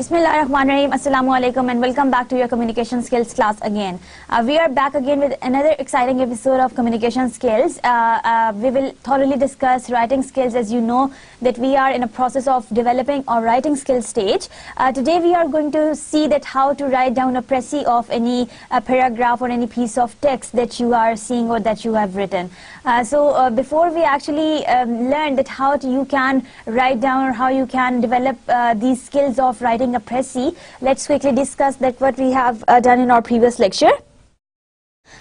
Bismillahirrahmanirrahim. Assalamu alaikum and welcome back to your communication skills class again. We are back again with another exciting episode of communication skills. We will thoroughly discuss writing skills, as you know that we are in a process of developing our writing skills stage. Today we are going to see that how to write down a précis of any paragraph or any piece of text that you are seeing or that you have written. Before we actually learn that how you can write down or how you can develop these skills of writing a précis, let's quickly discuss that what we have done in our previous lecture.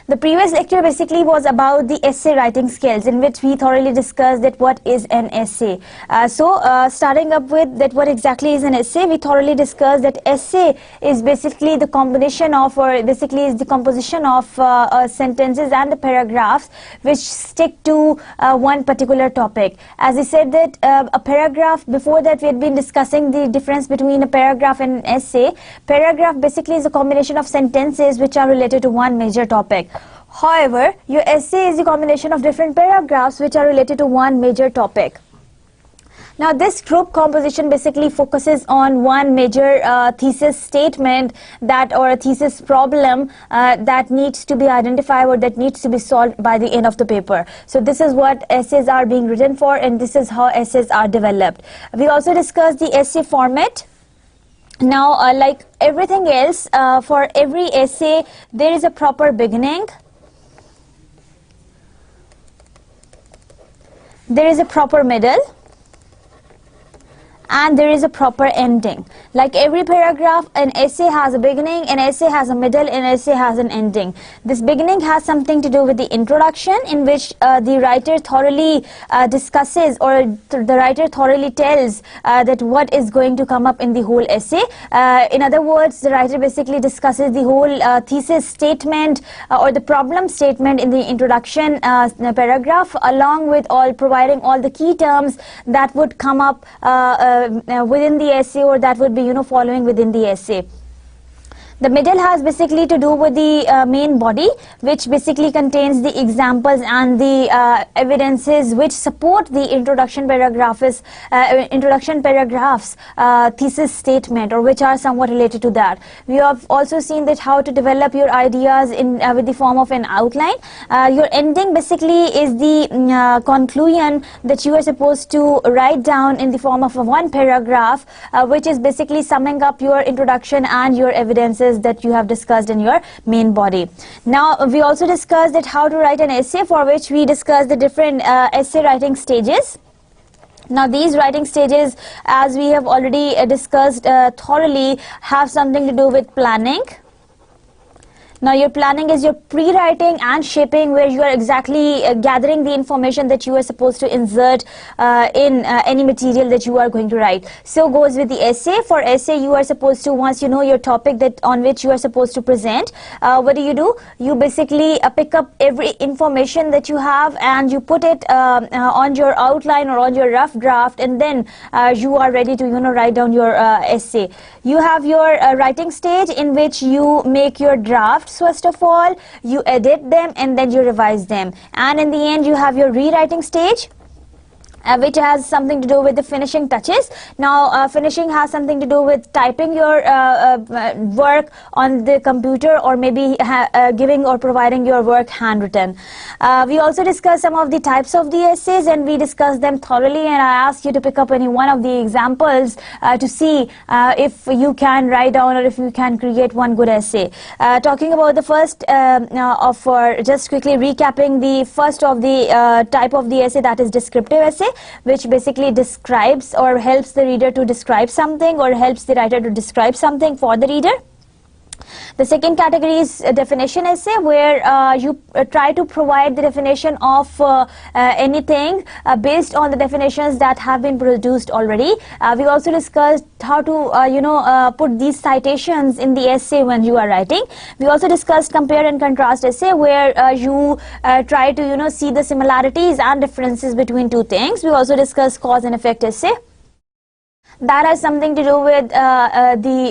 The previous lecture basically was about the essay writing skills, in which we thoroughly discussed that what is an essay. Starting up with that what exactly is an essay, we thoroughly discussed that essay is basically the combination of, or basically is the composition of sentences and the paragraphs which stick to one particular topic. As I said that a paragraph, before that we had been discussing the difference between a paragraph and an essay. Paragraph basically is a combination of sentences which are related to one major topic. However, your essay is a combination of different paragraphs which are related to one major topic. Now, this group composition basically focuses on one major thesis statement that, or a thesis problem that needs to be identified or that needs to be solved by the end of the paper. So this is what essays are being written for, and this is how essays are developed. We also discussed the essay format. Now, like everything else, for every essay, there is a proper beginning, there is a proper middle, and there is a proper ending. Like every paragraph, an essay has a beginning, an essay has a middle, an essay has an ending. This beginning has something to do with the introduction, in which the writer thoroughly discusses, or the writer thoroughly tells that what is going to come up in the whole essay. In other words, the writer basically discusses the whole thesis statement or the problem statement in the introduction paragraph, along with providing all the key terms that would come up within the essay, or that would be following within the essay. The middle has basically to do with the main body, which basically contains the examples and the evidences which support the introduction paragraphs thesis statement, or which are somewhat related to that. We have also seen that how to develop your ideas in with the form of an outline. Your ending basically is the conclusion that you are supposed to write down in the form of one paragraph, which is basically summing up your introduction and your evidences that you have discussed in your main body. Now, we also discussed that how to write an essay, for which we discussed the different essay writing stages. Now, these writing stages, as we have already discussed thoroughly, have something to do with planning. Now, your planning is your pre-writing and shaping, where you are exactly gathering the information that you are supposed to insert in any material that you are going to write. So goes with the essay. For essay, you are supposed to, once you know your topic that on which you are supposed to present, what do? You basically pick up every information that you have and you put it on your outline or on your rough draft, and then you are ready to write down your essay. You have your writing stage, in which you make your draft. First of all, you edit them and then you revise them, and in the end you have your rewriting stage, which has something to do with the finishing touches. Now, finishing has something to do with typing your work on the computer, or maybe giving or providing your work handwritten. We also discussed some of the types of the essays, and we discussed them thoroughly, and I asked you to pick up any one of the examples to see if you can write down or if you can create one good essay. Talking about the first just quickly recapping the first of the type of the essay, that is descriptive essay, which basically describes or helps the reader to describe something, or helps the writer to describe something for the reader. The second category is a definition essay, where you try to provide the definition of anything based on the definitions that have been produced already. We also discussed how to put these citations in the essay when you are writing. We also discussed compare and contrast essay, where you try to see the similarities and differences between two things. We also discussed cause and effect essay. That has something to do with every,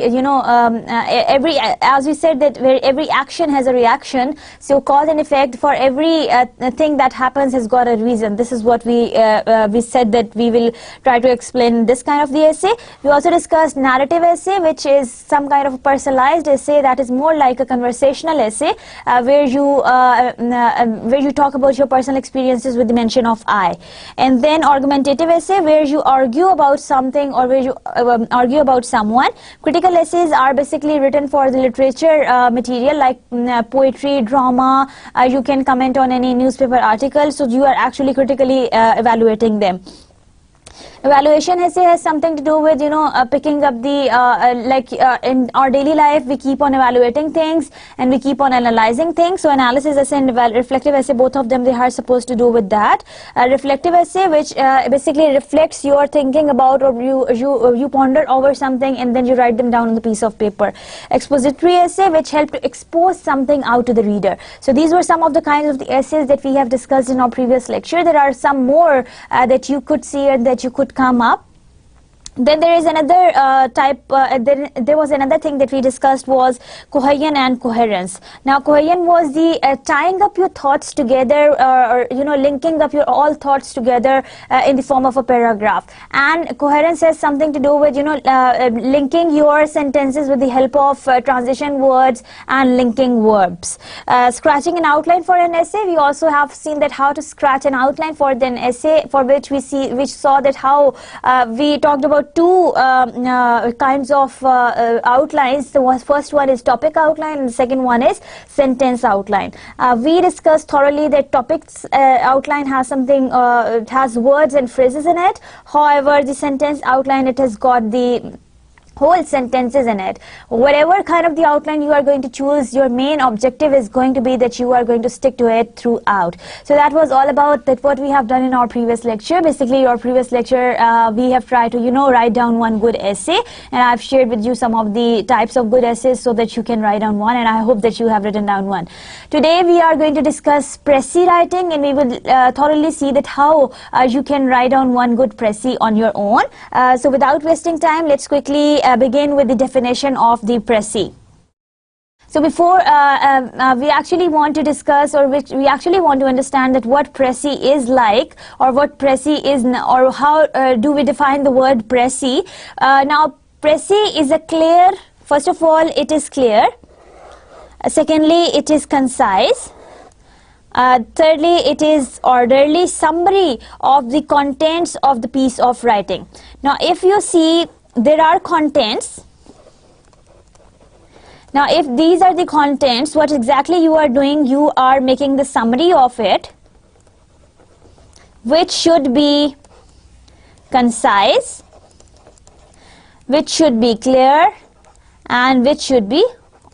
as we said, that where every action has a reaction, so cause and effect for every thing that happens has got a reason. This is what we said that we will try to explain this kind of the essay. We also discussed narrative essay, which is some kind of a personalized essay that is more like a conversational essay, where you talk about your personal experiences with the mention of I. And then argumentative essay, where you argue about something or where you argue about someone. Critical essays are basically written for the literature material, like poetry, drama. You can comment on any newspaper article, so you are actually critically evaluating them. Evaluation essay has something to do with, picking up the, in our daily life, we keep on evaluating things and we keep on analyzing things. So analysis essay and reflective essay, both of them, they are supposed to do with that. Reflective essay, which basically reflects your thinking about, or you ponder over something and then you write them down on the piece of paper. Expository essay, which help to expose something out to the reader. So these were some of the kinds of the essays that we have discussed in our previous lecture. There are some more that you could see and that you could come up. Then there is another there was another thing that we discussed, was cohesion and coherence. Now cohesion was the tying up your thoughts together, or linking up your all thoughts together in the form of a paragraph. And coherence has something to do with linking your sentences with the help of transition words and linking verbs. Scratching an outline for an essay, we also have seen that how to scratch an outline for an essay, for which saw that how we talked about two kinds of outlines. The first one is topic outline and the second one is sentence outline. We discussed thoroughly that topics outline has something, it has words and phrases in it. However, the sentence outline, it has got the whole sentences in it. Whatever kind of the outline you are going to choose, your main objective is going to be that you are going to stick to it throughout. So that was all about that, what we have done in our previous lecture. Basically, our previous lecture, we have tried to write down one good essay, and I've shared with you some of the types of good essays so that you can write down one, and I hope that you have written down one. Today we are going to discuss précis writing, and we will thoroughly see that how you can write down one good précis on your own. So without wasting time, let's quickly begin with the definition of the précis. So before we actually want to discuss, or which we actually want to understand that what précis is like, or what précis is, or how do we define the word précis. Now précis is a clear, first of all it is clear, secondly it is concise, thirdly it is orderly summary of the contents of the piece of writing. Now if you see, there are contents. Now if these are the contents, what exactly you are doing, you are making the summary of it, which should be concise, which should be clear, and which should be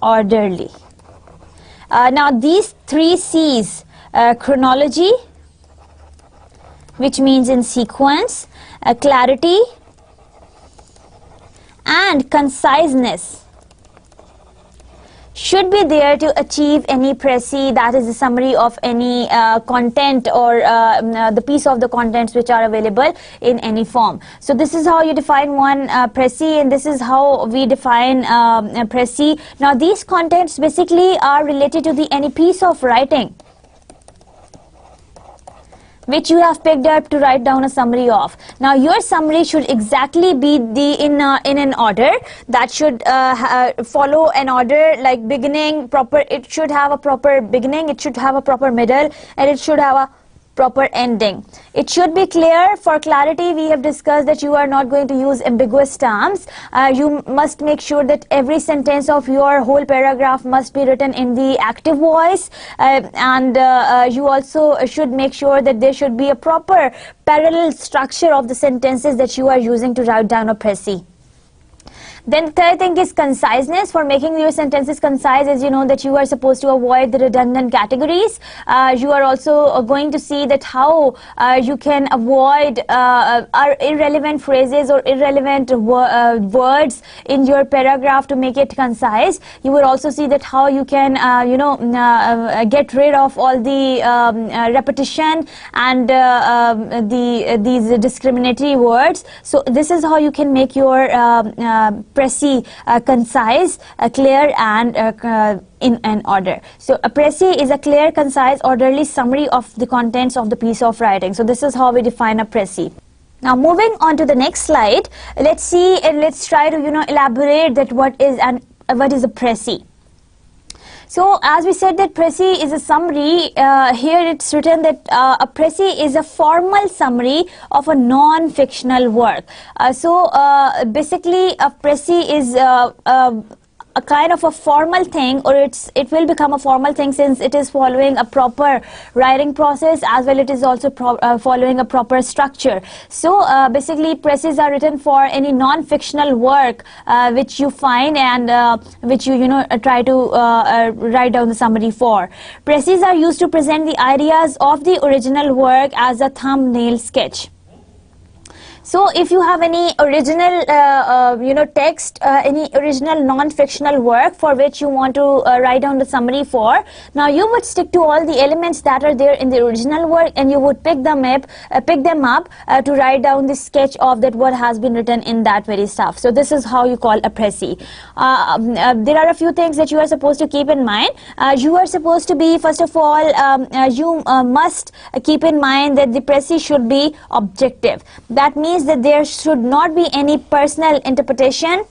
orderly. Now these three C's, chronology, which means in sequence, clarity, and conciseness, should be there to achieve any précis, that is a summary of any content, or the piece of the contents which are available in any form. So this is how you define one précis, and this is how we define précis. Now these contents basically are related to any piece of writing which you have picked up to write down a summary of. Now your summary should exactly be in an order that should follow an order, like beginning proper, it should have a proper beginning, it should have a proper middle, and it should have a proper ending. It should be clear. For clarity, we have discussed that you are not going to use ambiguous terms. You must make sure that every sentence of your whole paragraph must be written in the active voice, and you also should make sure that there should be a proper parallel structure of the sentences that you are using to write down a précis. Then the third thing is conciseness. For making your sentences concise, as you know that you are supposed to avoid the redundant categories. You are also going to see that how you can avoid irrelevant phrases or irrelevant words in your paragraph to make it concise. You will also see that how you can get rid of all the repetition and these discriminatory words. So this is how you can make your précis concise, clear, and in an order. So a précis is a clear, concise, orderly summary of the contents of the piece of writing. So this is how we define a précis. Now moving on to the next slide, let's see and let's try to elaborate that what is a précis. So as we said that précis is a summary, here it's written that a précis is a formal summary of a non-fictional work. Basically a précis is a kind of a formal thing, or it will become a formal thing since it is following a proper writing process, as well it is also following a proper structure. So basically précis are written for any non-fictional work which you find and which you try to write down the summary for. Précis are used to present the ideas of the original work as a thumbnail sketch. So if you have any original text, any original non-fictional work for which you want to write down the summary for, now you would stick to all the elements that are there in the original work and you would pick them up to write down the sketch of that what has been written in that very stuff. So this is how you call a précis. There are a few things that you are supposed to keep in mind. You are supposed to be, first of all, you must keep in mind that the précis should be objective. That means that there should not be any personal interpretation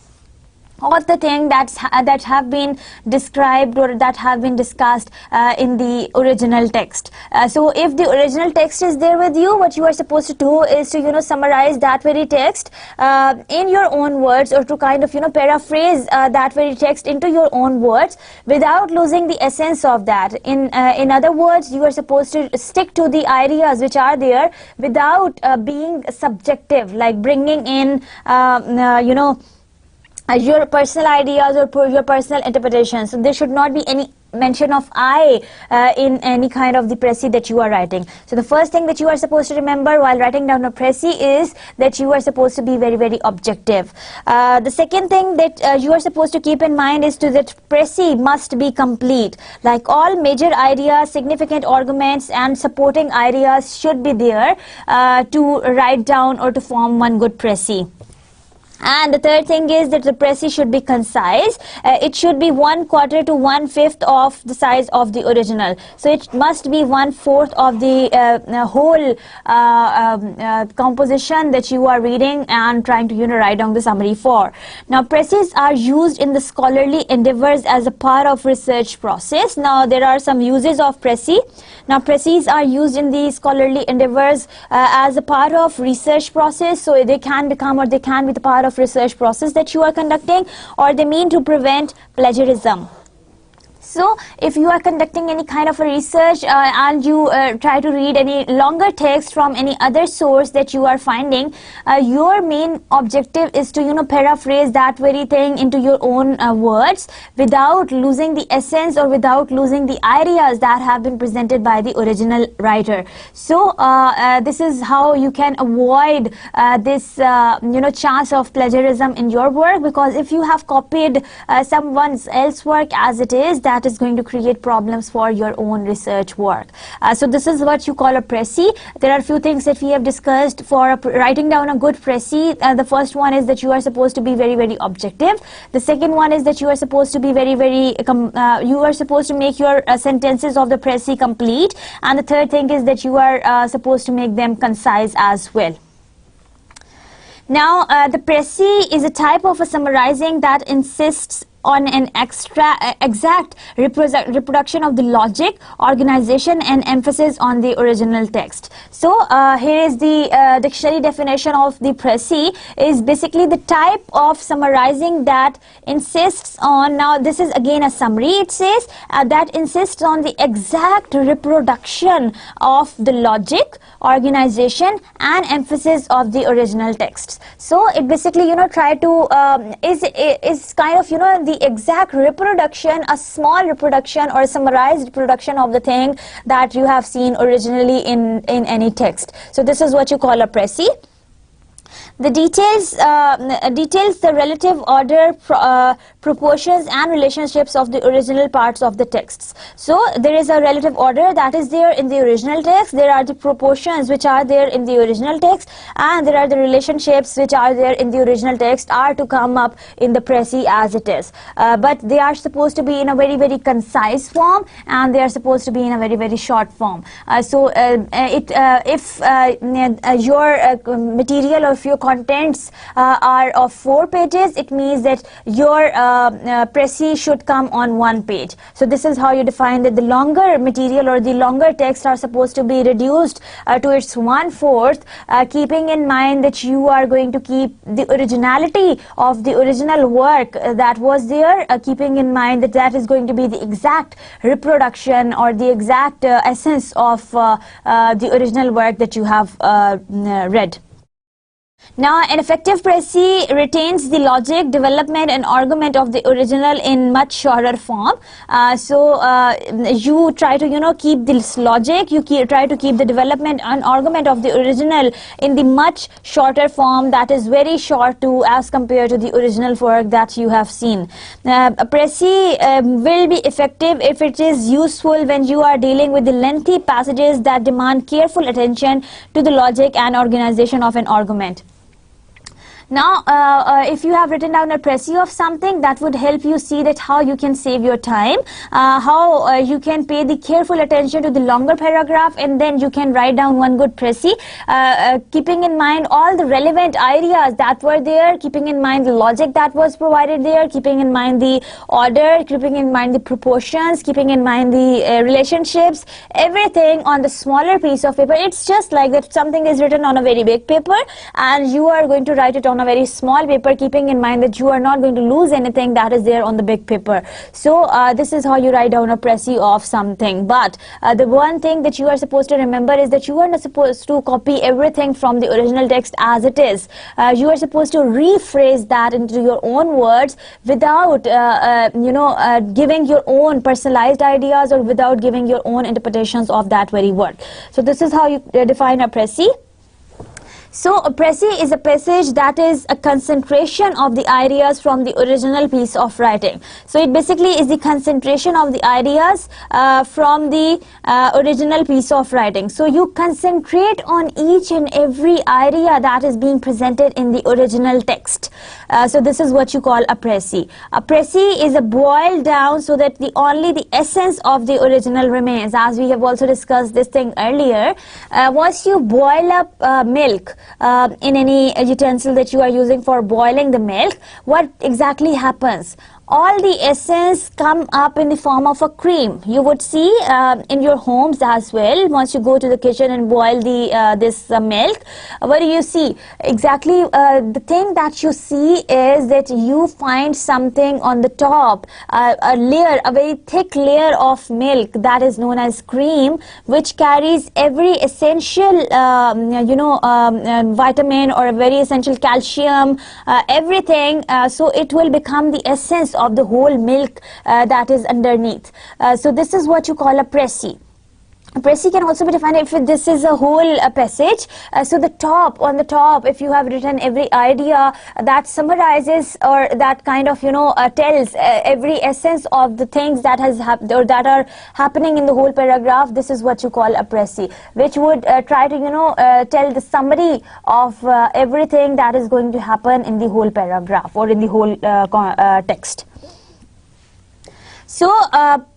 of the thing that have been described or that have been discussed in the original text. So if the original text is there with you, what you are supposed to do is to summarize that very text in your own words, or to kind of paraphrase that very text into your own words without losing the essence of that. In other words, you are supposed to stick to the ideas which are there without being subjective, like bringing in your personal ideas or your personal interpretations. So there should not be any mention of I in any kind of the précis that you are writing. So the first thing that you are supposed to remember while writing down a précis is that you are supposed to be very, very objective. The second thing that you are supposed to keep in mind is that précis must be complete. Like all major ideas, significant arguments and supporting ideas should be there to write down or to form one good précis. And the third thing is that the précis should be concise. It should be 1/4 to 1/5 of the size of the original. So it must be 1/4 of the whole composition that you are reading and trying to write down the summary for. Now précis are used in the scholarly endeavors as a part of research process. Now there are some uses of précis. Now précis are used in the scholarly endeavors as a part of research process. So they can become, or they can be the part of research process that you are conducting, or they mean to prevent plagiarism. So if you are conducting any kind of a research and you try to read any longer text from any other source that you are finding, your main objective is to paraphrase that very thing into your own words without losing the essence or without losing the ideas that have been presented by the original writer. So this is how you can avoid this chance of plagiarism in your work, because if you have copied someone else's work as it is, that is going to create problems for your own research work. So this is what you call a précis. There are a few things that we have discussed for writing down a good précis. The first one is that you are supposed to be very, very objective. The second one is that you are supposed to be very, very you are supposed to make your sentences of the précis complete. And the third thing is that you are supposed to make them concise as well. Now the précis is a type of a summarizing that insists on an exact reproduction of the logic, organization, and emphasis on the original text. So here is the dictionary definition of the précis. Is basically the type of summarizing that insists on, now this is again a summary, it says that insists on the exact reproduction of the logic, organization, and emphasis of the original texts. So it basically, you know, try to is kind of, you know, the exact reproduction, a small reproduction or a summarized reproduction of the thing that you have seen originally in any text. So this is what you call a précis. The details the relative order, proportions, and relationships of the original parts of the texts. So there is a relative order that is there in the original text, there are the proportions which are there in the original text, and there are the relationships which are there in the original text are to come up in the précis as it is. But they are supposed to be in a very, very concise form, and they are supposed to be in a very, very short form. If your material or if your contents are of 4 pages, it means that your précis should come on 1 page. So this is how you define that the longer material or the longer text are supposed to be reduced to its 1/4, keeping in mind that you are going to keep the originality of the original work that was there, keeping in mind that that is going to be the exact reproduction or the exact essence of the original work that you have read. Now, an effective précis retains the logic, development, and argument of the original in much shorter form. You try to, you know, keep this logic, you try to keep the development and argument of the original in the much shorter form, that is very short too as compared to the original work that you have seen. A précis will be effective if it is useful when you are dealing with the lengthy passages that demand careful attention to the logic and organization of an argument. Now, if you have written down a précis of something, that would help you see that how you can save your time, how you can pay the careful attention to the longer paragraph, and then you can write down one good précis, keeping in mind all the relevant ideas that were there, keeping in mind the logic that was provided there, keeping in mind the order, keeping in mind the proportions, keeping in mind the relationships, everything on the smaller piece of paper. It's just like that something is written on a very big paper and you are going to write it on a very small paper, keeping in mind that you are not going to lose anything that is there on the big paper. So this is how you write down a précis of something. But the one thing that you are supposed to remember is that you are not supposed to copy everything from the original text as it is. You are supposed to rephrase that into your own words without giving your own personalized ideas or without giving your own interpretations of that very word. So this is how you define a précis. So a précis is a passage that is a concentration of the ideas from the original piece of writing. So it basically is the concentration of the ideas from the original piece of writing. So you concentrate on each and every idea that is being presented in the original text. So this is what you call a précis. A précis is a boiled down so that only the essence of the original remains. As we have also discussed this thing earlier, once you boil up milk, in any utensil that you are using for boiling the milk, what exactly happens? All the essence come up in the form of a cream. You would see in your homes as well. Once you go to the kitchen and boil this milk, what do you see? Exactly the thing that you see is that you find something on the top, a layer, a very thick layer of milk that is known as cream, which carries every essential vitamin or a very essential calcium, everything. So it will become the essence of the whole milk that is underneath. So this is what you call a précis. A précis can also be defined if this is a whole passage. So on the top, if you have written every idea that summarizes or that kind of tells every essence of the things that has happened or that are happening in the whole paragraph, this is what you call a précis, which would try to tell the summary of everything that is going to happen in the whole paragraph or in the whole text. So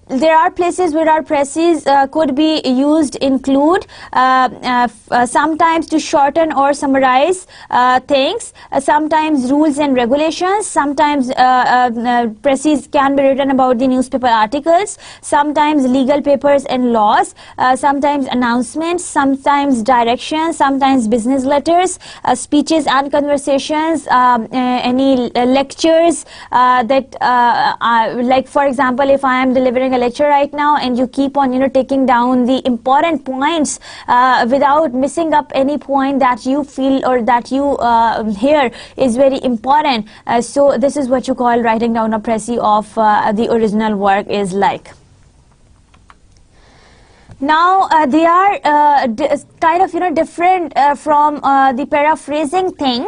there are places where our précis could be used include sometimes to shorten or summarize things, sometimes rules and regulations, sometimes précis can be written about the newspaper articles, sometimes legal papers and laws, sometimes announcements, sometimes directions, sometimes business letters, speeches and conversations, any lectures that like for example, if I am delivering a lecture right now and you keep on taking down the important points without missing up any point that you feel or that you hear is very important, so this is what you call writing down a précis of the original work is like. Now they are kind of different from the paraphrasing thing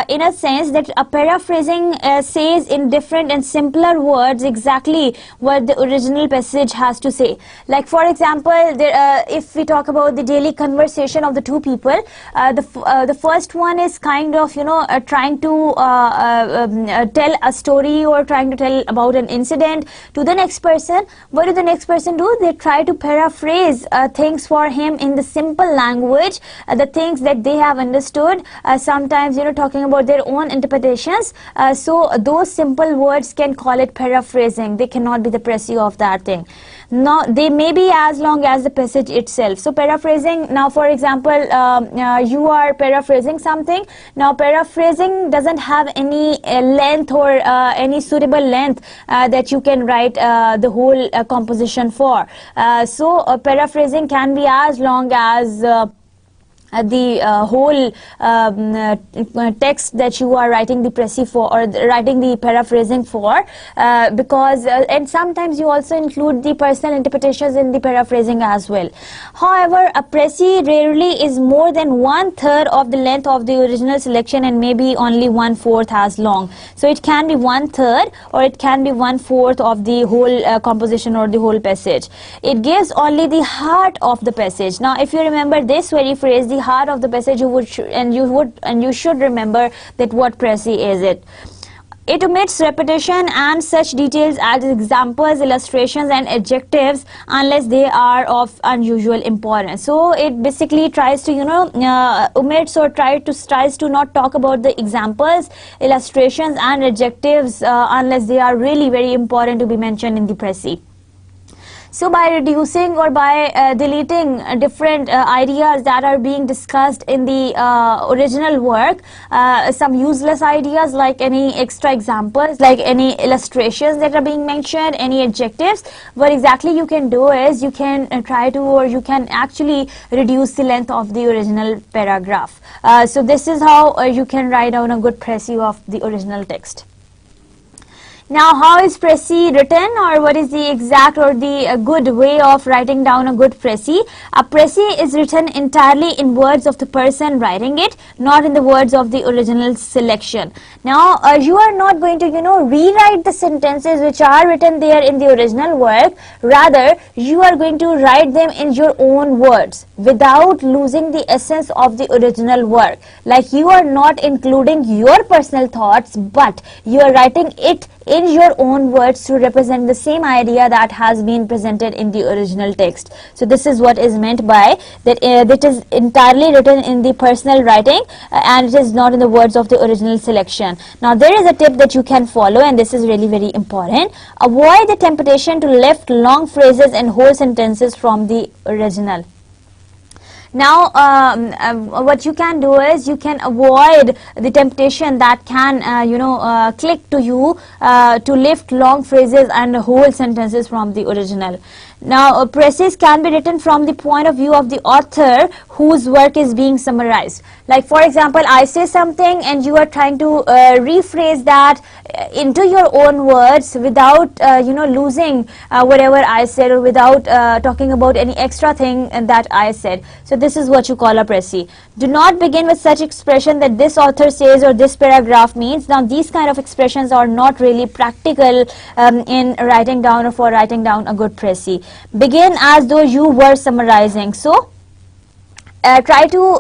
in a sense that a paraphrasing says in different and simpler words exactly what the original passage has to say. Like for example, there, if we talk about the daily conversation of the two people, the first one is kind of trying to tell a story or trying to tell about an incident to the next person. What do the next person do? They try to paraphrase things for him in the simple language, the things that they have understood, sometimes talking about their own interpretations, so those simple words can call it paraphrasing. They cannot be the précis of that thing. Now they may be as long as the passage itself. So paraphrasing, now for example, you are paraphrasing something. Now paraphrasing doesn't have any length or any suitable length that you can write the whole composition for. So paraphrasing can be as long as the whole text that you are writing the précis for or writing the paraphrasing for, because and sometimes you also include the personal interpretations in the paraphrasing as well. However, a précis rarely is more than 1/3 of the length of the original selection and maybe only 1/4 as long. So it can be 1/3 or it can be 1/4 of the whole composition or the whole passage. It gives only the heart of the passage. Now if you remember this very phrase, the heart of the passage, you should remember that what précis is it. It omits repetition and such details as examples, illustrations and adjectives unless they are of unusual importance. So it basically tries to omits or tries to not talk about the examples, illustrations and adjectives unless they are really very important to be mentioned in the précis. So by reducing or by deleting different ideas that are being discussed in the original work, some useless ideas like any extra examples, like any illustrations that are being mentioned, any adjectives, what exactly you can do is you can try to, or you can actually reduce the length of the original paragraph. So this is how you can write down a good précis of the original text. Now, how is précis written, or what is the exact or the good way of writing down a good précis? A précis is written entirely in words of the person writing it, not in the words of the original selection. Now, you are not going to, rewrite the sentences which are written there in the original work. Rather, you are going to write them in your own words without losing the essence of the original work. Like you are not including your personal thoughts, but you are writing it in your own words to represent the same idea that has been presented in the original text. So this is what is meant by that it is entirely written in the personal writing and it is not in the words of the original selection. Now there is a tip that you can follow, and this is really very important. Avoid the temptation to lift long phrases and whole sentences from the original. Now what you can do is you can avoid the temptation that can click to you to lift long phrases and whole sentences from the original. Now précis can be written from the point of view of the author whose work is being summarized. Like for example, I say something and you are trying to rephrase that into your own words without losing whatever I said, or without talking about any extra thing that I said. So this is what you call a précis. Do not begin with such expression that this author says or this paragraph means. Now these kind of expressions are not really practical in writing down or for writing down a good précis. Begin as though you were summarizing. So try to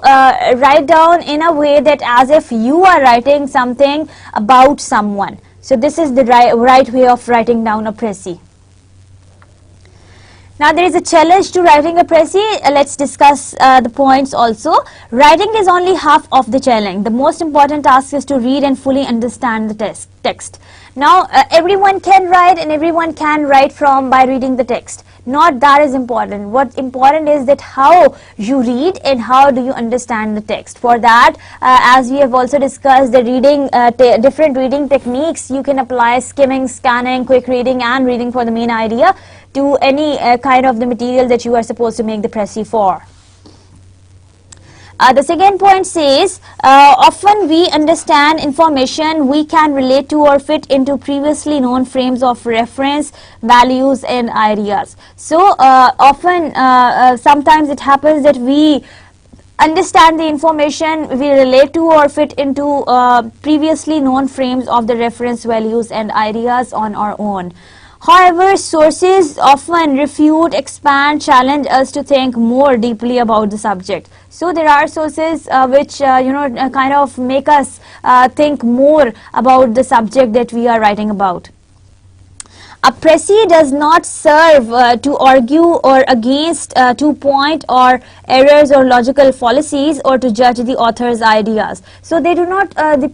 write down in a way that as if you are writing something about someone. So this is the right way of writing down a précis. Now there is a challenge to writing a précis. Let's discuss the points also. Writing is only half of the challenge. The most important task is to read and fully understand the text. Now everyone can write and everyone can write from by reading the text. Not that is important. What's important is that how you read and how do you understand the text. For that, as we have also discussed the reading, different reading techniques, you can apply skimming, scanning, quick reading and reading for the main idea to any kind of the material that you are supposed to make the précis for. The second point says, often we understand information we can relate to or fit into previously known frames of reference, values and ideas. So often, sometimes it happens that we understand the information we relate to or fit into previously known frames of the reference, values and ideas on our own. However, sources often refute, expand, challenge us to think more deeply about the subject. So there are sources which kind of make us think more about the subject that we are writing about. A précis does not serve to argue or against, to point or errors or logical fallacies or to judge the author's ideas. So they do not, the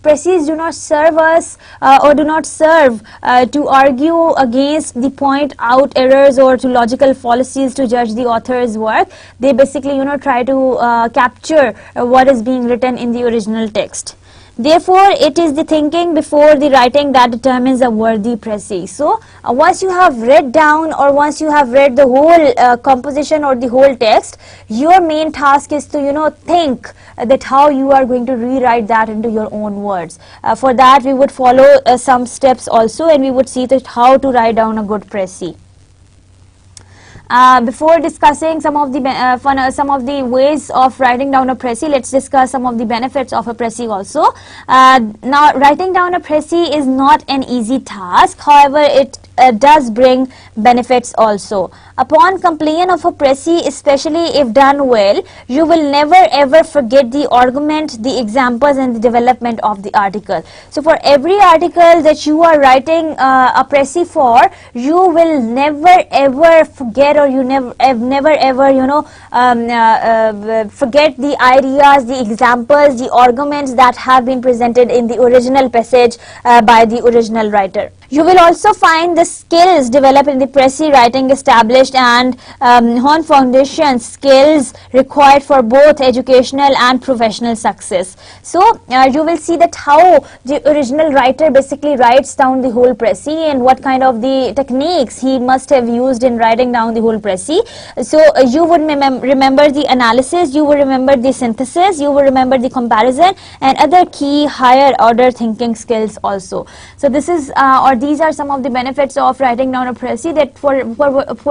précis do not serve us or do not serve to argue against, the point out errors or to logical fallacies to judge the author's work. They basically try to capture what is being written in the original text. Therefore, it is the thinking before the writing that determines a worthy précis. So, once you have read down or once you have read the whole composition or the whole text, your main task is to think that how you are going to rewrite that into your own words. For that, we would follow some steps also, and we would see that how to write down a good précis. Before discussing some of the ways of writing down a précis, let's discuss some of the benefits of a précis also. Now, writing down a précis is not an easy task. However, it does bring benefits also. Upon completion of a précis, especially if done well, you will never ever forget the argument, the examples and the development of the article. So for every article that you are writing a précis for, you will never ever forget, or you never ever forget the ideas, the examples, the arguments that have been presented in the original passage by the original writer. You will also find the skills developed in the précis writing established and honed foundation skills required for both educational and professional success. So you will see that how the original writer basically writes down the whole précis and what kind of the techniques he must have used in writing down the whole précis. So you would remember the analysis, you will remember the synthesis, you will remember the comparison and other key higher order thinking skills also. So this is these are some of the benefits of writing down a précis, that for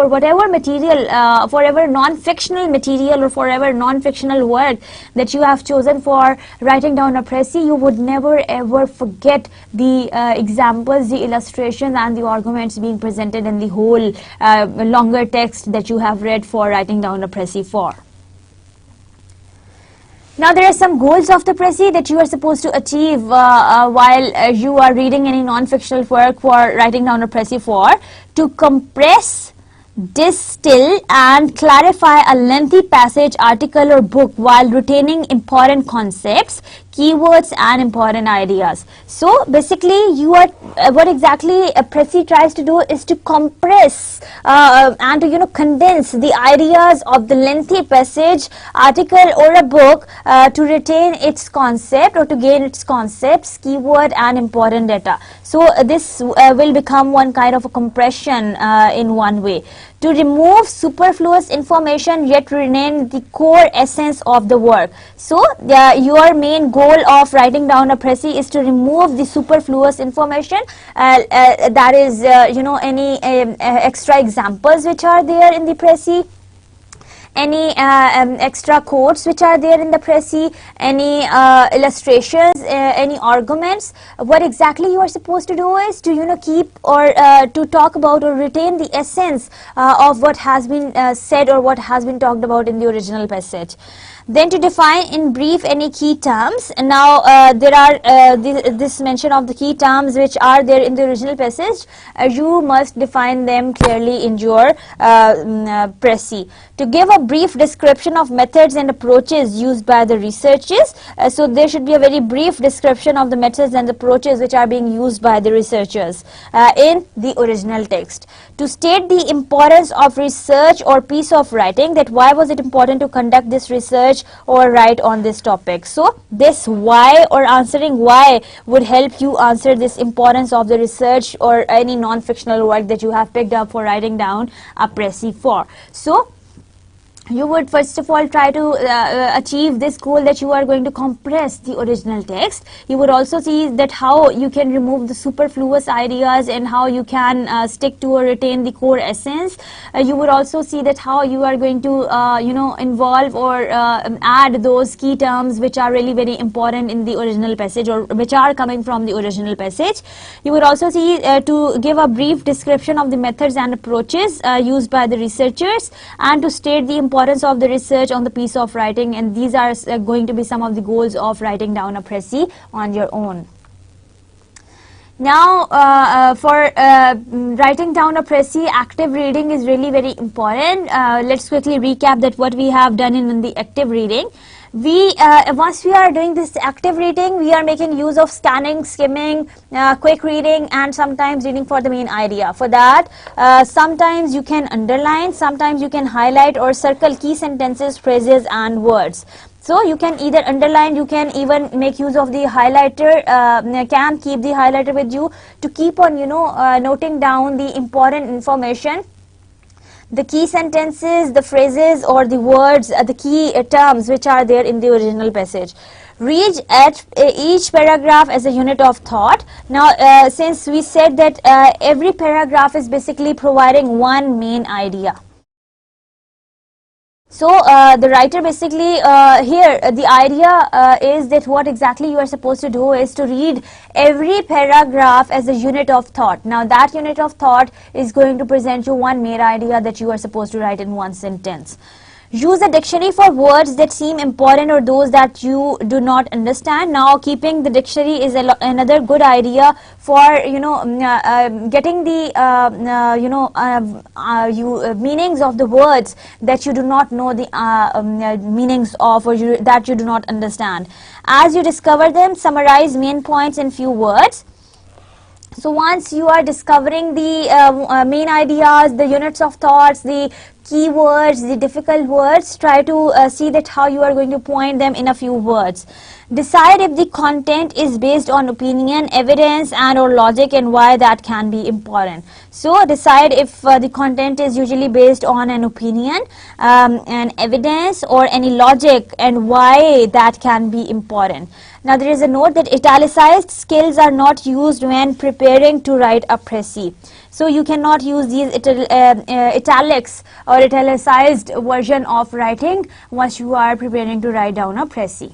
whatever material, forever non-fictional material or forever non-fictional work that you have chosen for writing down a précis, you would never ever forget the examples, the illustrations and the arguments being presented in the whole longer text that you have read for writing down a précis for. Now there are some goals of the précis that you are supposed to achieve while you are reading any non-fictional work for writing down a précis for: to compress, distill and clarify a lengthy passage, article or book while retaining important concepts, keywords and important ideas. So basically you are what exactly a précis tries to do is to compress and to condense the ideas of the lengthy passage, article or a book to retain its concept or to gain its concepts, keyword and important data. So this will become one kind of a compression in one way. To remove superfluous information yet retain the core essence of the work. So your main goal of writing down a précis is to remove the superfluous information, that is any extra examples which are there in the précis, any extra quotes which are there in the précis, any illustrations, any arguments. What exactly you are supposed to do is to keep or to talk about or retain the essence of what has been said or what has been talked about in the original passage. Then to define in brief any key terms. Now there are this mention of the key terms which are there in the original passage. You must define them clearly in your précis. To give a brief description of methods and approaches used by the researchers. So there should be a very brief description of the methods and approaches which are being used by the researchers in the original text. To state the importance of research or piece of writing, that why was it important to conduct this research or write on this topic. So this why or answering why would help you answer this importance of the research or any non-fictional work that you have picked up for writing down a précis for. So you would first of all try to achieve this goal that you are going to compress the original text. You would also see that how you can remove the superfluous ideas and how you can stick to or retain the core essence. You would also see that how you are going to involve or add those key terms which are really very important in the original passage or which are coming from the original passage. You would also see to give a brief description of the methods and approaches used by the researchers, and to state the importance of the research on the piece of writing, and these are going to be some of the goals of writing down a précis on your own. Now for writing down a précis, active reading is really very important. Let's quickly recap that what we have done in the active reading. Once we are doing this active reading, we are making use of scanning, skimming, quick reading, and sometimes reading for the main idea. For that, sometimes you can underline, sometimes you can highlight or circle key sentences, phrases, and words. So you can either underline, you can even make use of the highlighter, can keep the highlighter with you to keep on noting down the important information, the key sentences, the phrases or the words, the key terms which are there in the original passage. Read at each paragraph as a unit of thought. Now since we said that every paragraph is basically providing one main idea. So the writer basically here the idea is that what exactly you are supposed to do is to read every paragraph as a unit of thought. Now that unit of thought is going to present you one main idea that you are supposed to write in one sentence. Use a dictionary for words that seem important or those that you do not understand. Now keeping the dictionary is another good idea for getting the meanings of the words that you do not know the meanings of or that you do not understand. As you discover them, summarize main points in few words. So once you are discovering the main ideas, the units of thoughts, the keywords, the difficult words, try to see that how you are going to point them in a few words. Decide if the content is based on opinion, evidence, and or logic, and why that can be important. So decide if the content is usually based on an opinion, an evidence, or any logic, and why that can be important. Now there is a note that italicized skills are not used when preparing to write a précis. So you cannot use these italics or italicized version of writing once you are preparing to write down a précis.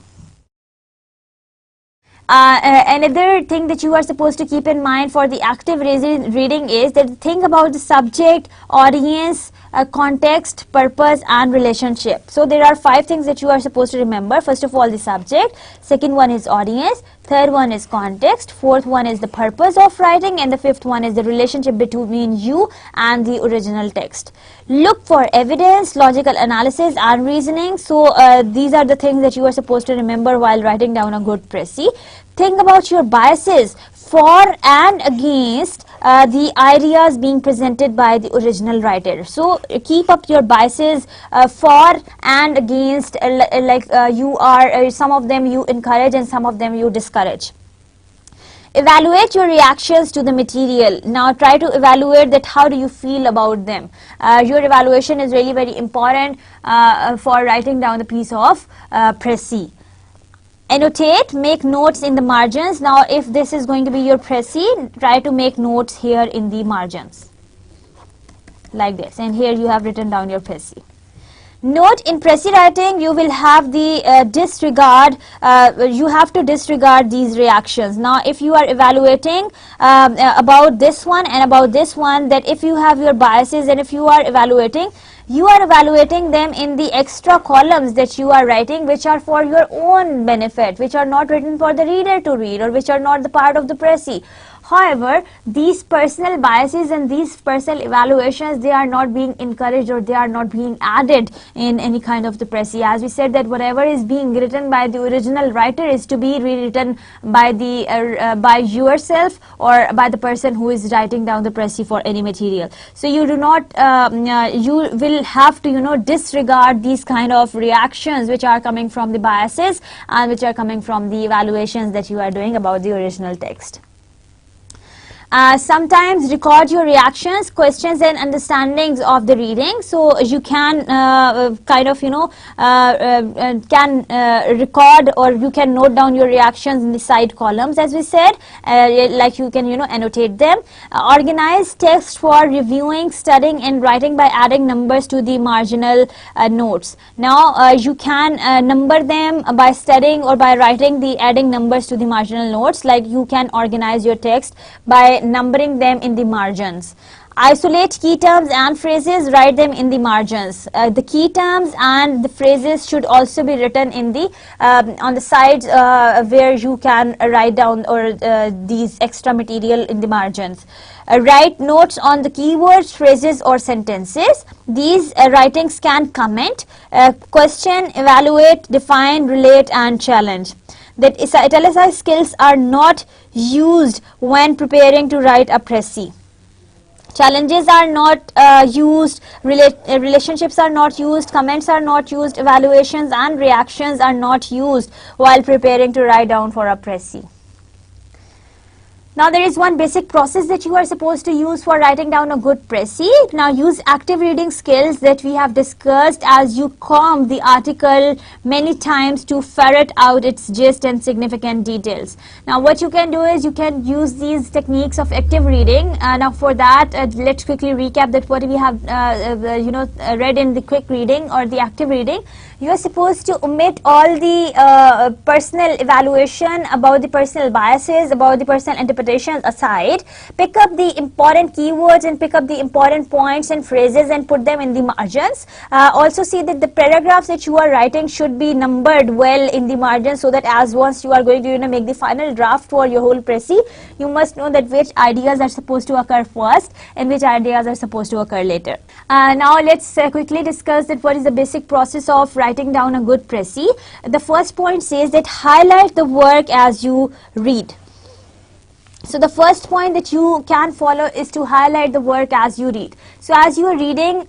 Another thing that you are supposed to keep in mind for the active reading is that think about the subject, audience, context, purpose, and relationship. So there are 5 things that you are supposed to remember. First of all, the subject. Second one is audience. Third one is context. Fourth one is the purpose of writing. And the fifth one is the relationship between you and the original text. Look for evidence, logical analysis, and reasoning. So these are the things that you are supposed to remember while writing down a good précis. Think about your biases for and against the ideas being presented by the original writer. So keep up your biases for and against, you are some of them you encourage and some of them you discourage. Evaluate your reactions to the material. Now try to evaluate that how do you feel about them. Your evaluation is really very important for writing down the piece of précis. Annotate, make notes in the margins. Now if this is going to be your précis, try to make notes here in the margins like this, and here you have written down your précis. Note, in précis writing you will have the disregard, you have to disregard these reactions. Now if you are evaluating about this one and about this one, that if you have your biases and if you are evaluating, You are evaluating them in the extra columns that you are writing, which are for your own benefit, which are not written for the reader to read, or which are not the part of the précis. However, these personal biases and these personal evaluations, they are not being encouraged, or they are not being added in any kind of the précis. As we said, that whatever is being written by the original writer is to be rewritten by the by yourself, or by the person who is writing down the précis for any material. So you do not you will have to disregard these kind of reactions which are coming from the biases and which are coming from the evaluations that you are doing about the original text. Sometimes record your reactions, questions and understandings of the reading. So you can kind of record, or you can note down your reactions in the side columns, as we said, like you can annotate them. Organize text for reviewing, studying and writing by adding numbers to the marginal notes. Now you can number them by studying or by writing the adding numbers to the marginal notes. Like you can organize your text by numbering them in the margins. Isolate key terms and phrases, write them in the margins. The key terms and the phrases should also be written in the on the sides where you can write down or these extra material in the margins. Write notes on the keywords, phrases or sentences. These writings can comment, question, evaluate, define, relate and challenge. That italicized skills are not used when preparing to write a précis. Challenges are not used, relationships are not used, comments are not used, evaluations and reactions are not used while preparing to write down for a précis. Now there is one basic process that you are supposed to use for writing down a good précis. Now use active reading skills that we have discussed as you comb the article many times to ferret out its gist and significant details. Now what you can do is you can use these techniques of active reading. Now for that let's quickly recap that what we have read in the quick reading or the active reading. You are supposed to omit all the personal evaluation about the personal biases, about the personal interpretations aside. Pick up the important keywords and pick up the important points and phrases and put them in the margins. Also see that the paragraphs that you are writing should be numbered well in the margins, so that as once you are going to make the final draft for your whole précis, you must know that which ideas are supposed to occur first and which ideas are supposed to occur later. Now let's quickly discuss that what is the basic process of writing down a good précis. The first point says that highlight the work as you read. So the first point that you can follow is to highlight the work as you read. So as you are reading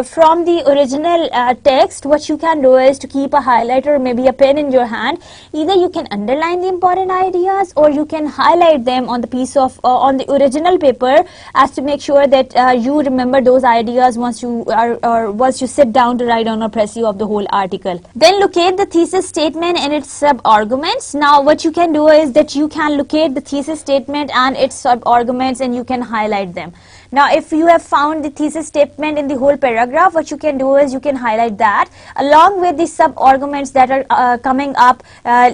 from the original text, what you can do is to keep a highlighter or maybe a pen in your hand. Either you can underline the important ideas or you can highlight them on the piece of on the original paper, as to make sure that you remember those ideas once you are or once you sit down to write down a précis of the whole article. Then locate the thesis statement and its sub-arguments. Now what you can do is that you can locate the thesis statement and its sub-arguments and you can highlight them. Now if you have found the thesis statement in the whole paragraph, what you can do is you can highlight that along with the sub-arguments that are coming up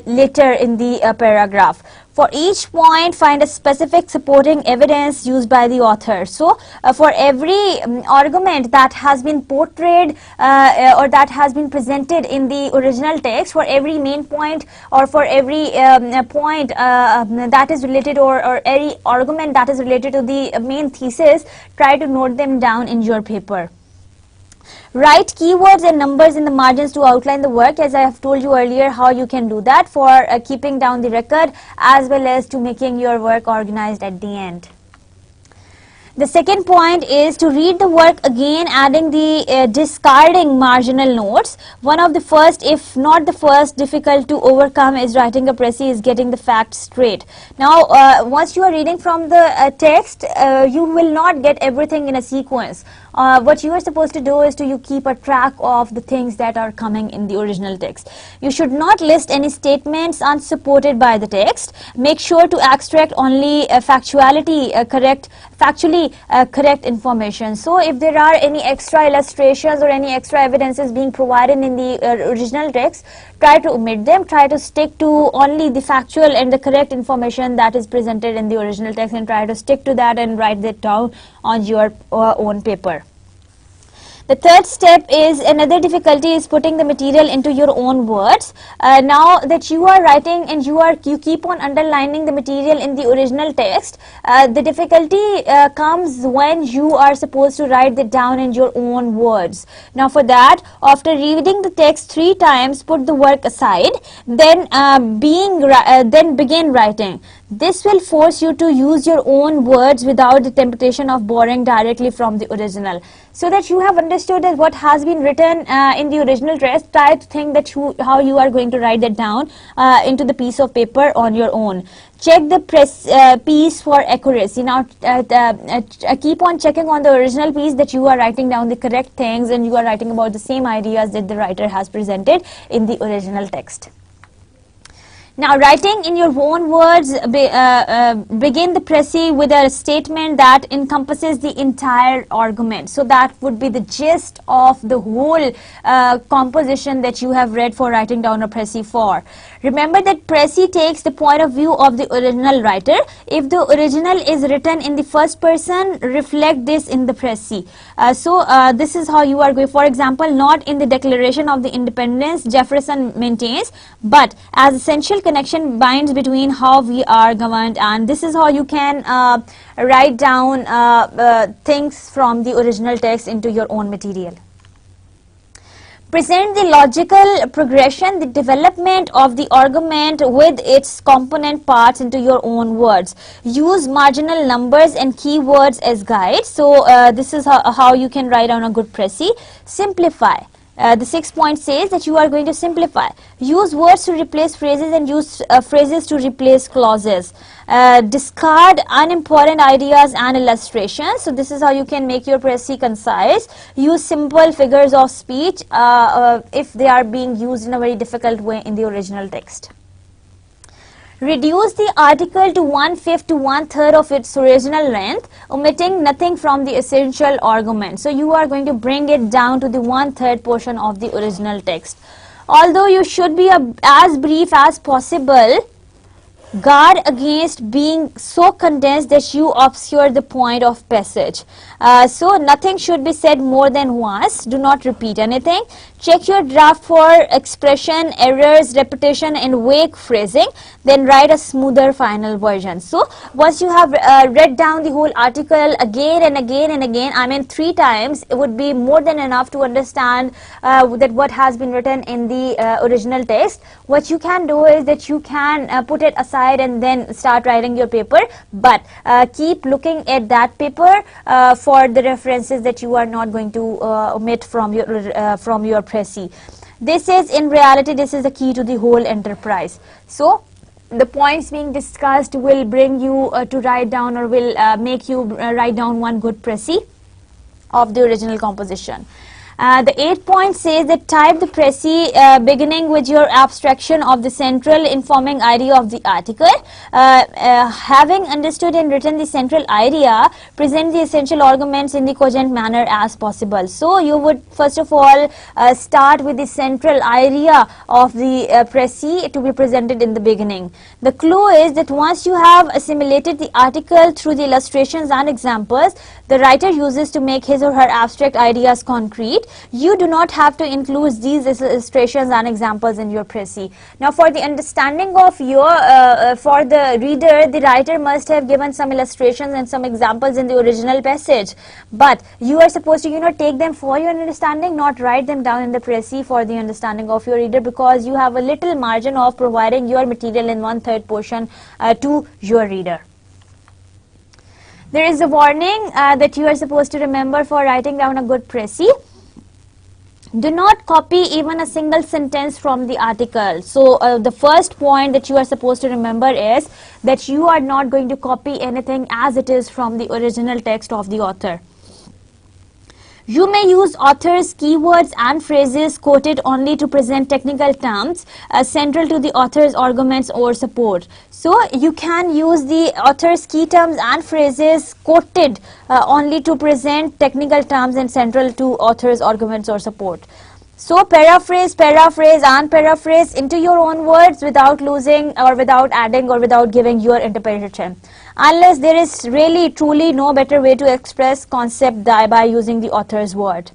later in the paragraph. For each point, find a specific supporting evidence used by the author. So for every argument that has been portrayed or that has been presented in the original text, for every main point or for every point that is related or any argument that is related to the main thesis, try to note them down in your paper. Write keywords and numbers in the margins to outline the work, as I have told you earlier how you can do that for keeping down the record as well as to making your work organized at the end. The second point is to read the work again, adding the discarding marginal notes. One of the first, if not the first, difficult to overcome is writing a précis is getting the facts straight. Now, once you are reading from the text, you will not get everything in a sequence. What you are supposed to do is to you keep a track of the things that are coming in the original text. You should not list any statements unsupported by the text. Make sure to extract only factually correct information. So if there are any extra illustrations or any extra evidences being provided in the original text, try to omit them, try to stick to only the factual and the correct information that is presented in the original text, and try to stick to that and write that down on your own paper. The third step is another difficulty is putting the material into your own words. Now that you are writing and you keep on underlining the material in the original text, the difficulty comes when you are supposed to write it down in your own words. Now for that, after reading the text 3 times, put the work aside, then begin writing. This will force you to use your own words without the temptation of borrowing directly from the original. So that you have understood that what has been written in the original text, try to think that how you are going to write that down into the piece of paper on your own. Check the piece for accuracy. Now keep on checking on the original piece that you are writing down the correct things and you are writing about the same ideas that the writer has presented in the original text. Now, writing in your own words, begin the précis with a statement that encompasses the entire argument. So that would be the gist of the whole composition that you have read for writing down a précis for. Remember that précis takes the point of view of the original writer. If the original is written in the first person, reflect this in the précis. This is how you are going. For example, not in the Declaration of the Independence, Jefferson maintains, but as essential connection binds between how we are governed, and this is how you can write down things from the original text into your own material. Present the logical progression, the development of the argument with its component parts into your own words. Use marginal numbers and keywords as guides. So this is how you can write down a good précis. Simplify. The 6th point says that you are going to simplify. Use words to replace phrases and use phrases to replace clauses. Discard unimportant ideas and illustrations. So this is how you can make your précis concise. Use simple figures of speech if they are being used in a very difficult way in the original text. Reduce the article to 1/5 to 1/3 of its original length, omitting nothing from the essential argument. So you are going to bring it down to the 1/3 portion of the original text. Although you should be as brief as possible, guard against being so condensed that you obscure the point of passage. So nothing should be said more than once. Do not repeat anything. Check your draft for expression, errors, repetition and vague phrasing. Then write a smoother final version. So once you have read down the whole article again and again and again, I mean 3 times, it would be more than enough to understand that what has been written in the original text. What you can do is that you can put it aside and then start writing your paper, but keep looking at that paper for the references that you are not going to omit from your précis. This is, in reality, this is the key to the whole enterprise. So the points being discussed will bring you to write down, or will make you write down one good précis of the original composition. The 8th point says that type the précis beginning with your abstraction of the central informing idea of the article. Having understood and written the central idea, present the essential arguments in the cogent manner as possible. So you would first of all start with the central idea of the précis to be presented in the beginning. The clue is that once you have assimilated the article through the illustrations and examples the writer uses to make his or her abstract ideas concrete, you do not have to include these illustrations and examples in your précis. Now for the understanding of for the reader, the writer must have given some illustrations and some examples in the original passage, but you are supposed to take them for your understanding, not write them down in the précis for the understanding of your reader, because you have a little margin of providing your material in 1/3 portion to your reader. There is a warning that you are supposed to remember for writing down a good précis. Do not copy even a single sentence from the article. So the first point that you are supposed to remember is that you are not going to copy anything as it is from the original text of the author. You may use author's keywords and phrases quoted only to present technical terms central to the author's arguments or support. So you can use the author's key terms and phrases quoted only to present technical terms and central to author's arguments or support. So paraphrase and paraphrase into your own words without losing or without adding or without giving your interpretation, unless there is really truly no better way to express concept by using the author's word.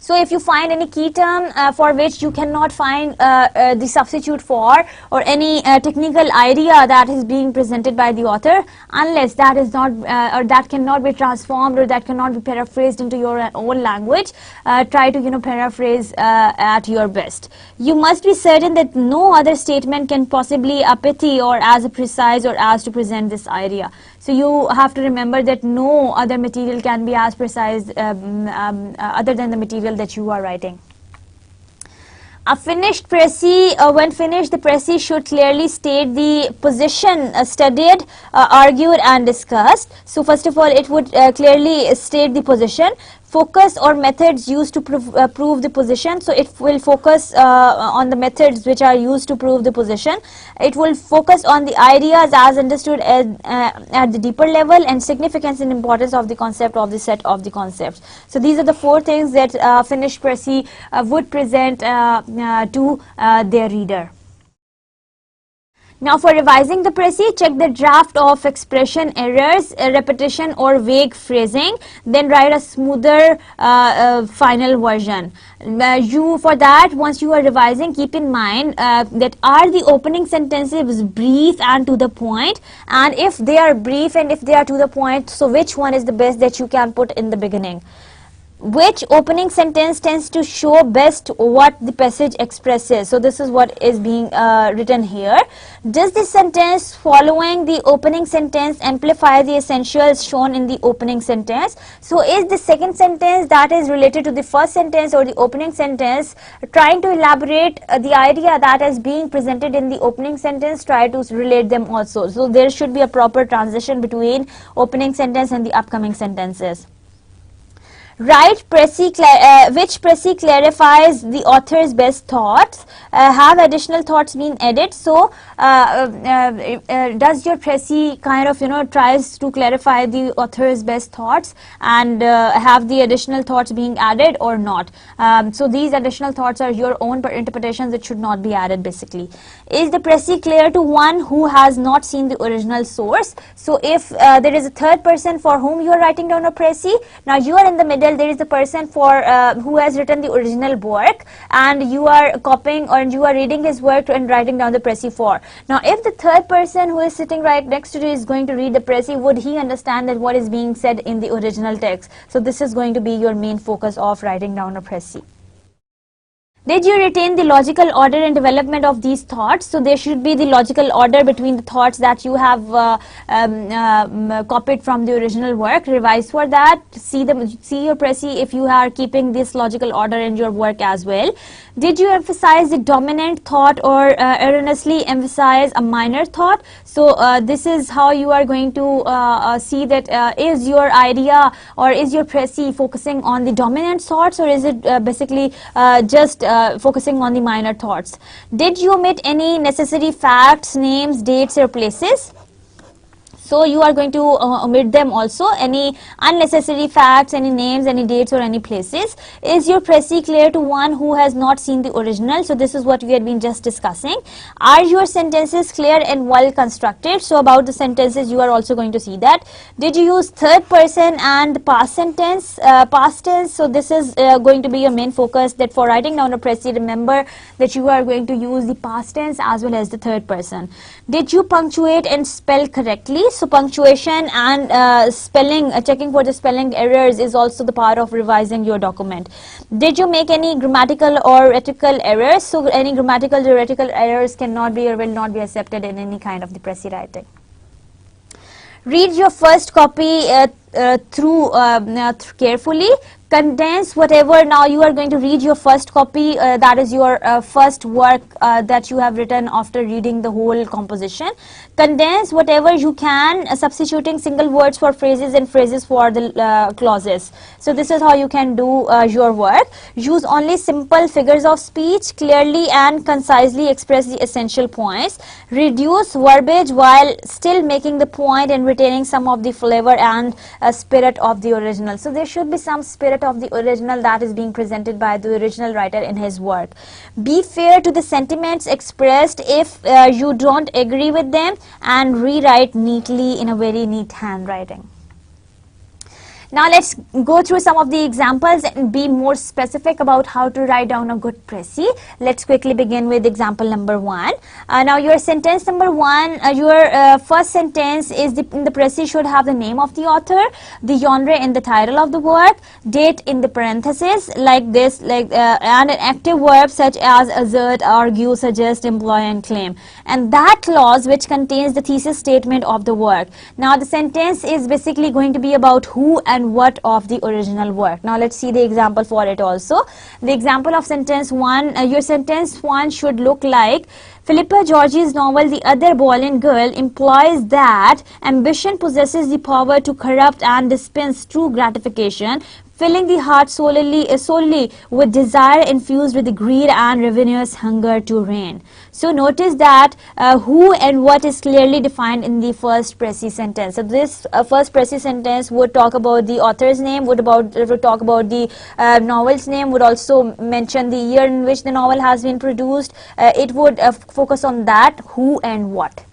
So if you find any key term for which you cannot find the substitute for, or any technical idea that is being presented by the author, unless that is not or that cannot be transformed, or that cannot be paraphrased into your own language, try to paraphrase at your best. You must be certain that no other statement can possibly apathy or as precise or as to present this idea. So you have to remember that no other material can be as precise other than the material that you are writing. A finished précis, when finished, the précis should clearly state the position studied, argued and discussed. So first of all, it would clearly state the position, focus or methods used to prove the position. So it will focus on the methods which are used to prove the position. It will focus on the ideas as understood at the deeper level, and significance and importance of the concept of the set of the concepts. So these are the four things that finished précis would present to their reader. Now for revising the précis, check the draft of expression errors, repetition or vague phrasing, then write a smoother final version. For that, once you are revising, keep in mind that are the opening sentences brief and to the point, and if they are brief and if they are to the point, so which one is the best that you can put in the beginning? Which opening sentence tends to show best what the passage expresses? So this is what is being written here. Does the sentence following the opening sentence amplify the essentials shown in the opening sentence? So is the second sentence that is related to the first sentence or the opening sentence trying to elaborate the idea that is being presented in the opening sentence? Try to relate them also. So there should be a proper transition between opening sentence and the upcoming sentences. Write which précis clarifies the author's best thoughts. Have additional thoughts been added? So does your précis kind of tries to clarify the author's best thoughts, and have the additional thoughts being added or not? So these additional thoughts are your own interpretations that should not be added basically. Is the précis clear to one who has not seen the original source? So if there is a third person for whom you are writing down a précis, now you are in the middle. There is the person for who has written the original work, and you are copying or you are reading his work and writing down the précis for. Now if the third person who is sitting right next to you is going to read the précis, would he understand that what is being said in the original text? So this is going to be your main focus of writing down a précis. Did you retain the logical order and development of these thoughts? So there should be the logical order between the thoughts that you have copied from the original work. Revise for that. See your précis if you are keeping this logical order in your work as well. Did you emphasize the dominant thought or erroneously emphasize a minor thought? So this is how you are going to see that is your idea or is your précis focusing on the dominant thoughts, or is it basically just focusing on the minor thoughts? Did you omit any necessary facts, names, dates or places? So you are going to omit them also, any unnecessary facts, any names, any dates or any places. Is your précis clear to one who has not seen the original? So this is what we had been just discussing. Are your sentences clear and well constructed? So about the sentences you are also going to see that. Did you use third person and the past sentence, past tense? So this is going to be your main focus, that for writing down a précis, remember that you are going to use the past tense as well as the third person. Did you punctuate and spell correctly? So punctuation and spelling, checking for the spelling errors is also the part of revising your document. Did you make any grammatical or rhetorical errors? So any grammatical or rhetorical errors cannot be or will not be accepted in any kind of the précis writing. Read your first copy through carefully. Condense whatever, now you are going to read your first copy, that is your first work that you have written after reading the whole composition. Condense whatever you can, substituting single words for phrases and phrases for the clauses. So this is how you can do your work. Use only simple figures of speech, clearly and concisely express the essential points. Reduce verbiage while still making the point and retaining some of the flavor and spirit of the original. So there should be some spirit of the original that is being presented by the original writer in his work. Be fair to the sentiments expressed if you don't agree with them, and rewrite neatly in a very neat handwriting. Now let's go through some of the examples and be more specific about how to write down a good précis. Let's quickly begin with example number 1. Now your sentence number 1, your first sentence is in the précis should have the name of the author, the genre in the title of the work, date in the parenthesis like this, and an active verb such as assert, argue, suggest, employ and claim, and that clause which contains the thesis statement of the work. Now the sentence is basically going to be about who and what of the original work. Now let's see the example for it also. The example of sentence 1, your sentence 1 should look like, Philippa Georgi's novel The Other Boy and Girl implies that ambition possesses the power to corrupt and dispense true gratification, filling the heart solely with desire infused with the greed and ravenous hunger to reign. So notice that who and what is clearly defined in the first précis sentence. So this first précis sentence would talk about the author's name, would talk about the novel's name, would also mention the year in which the novel has been produced. It would focus on that, who and what.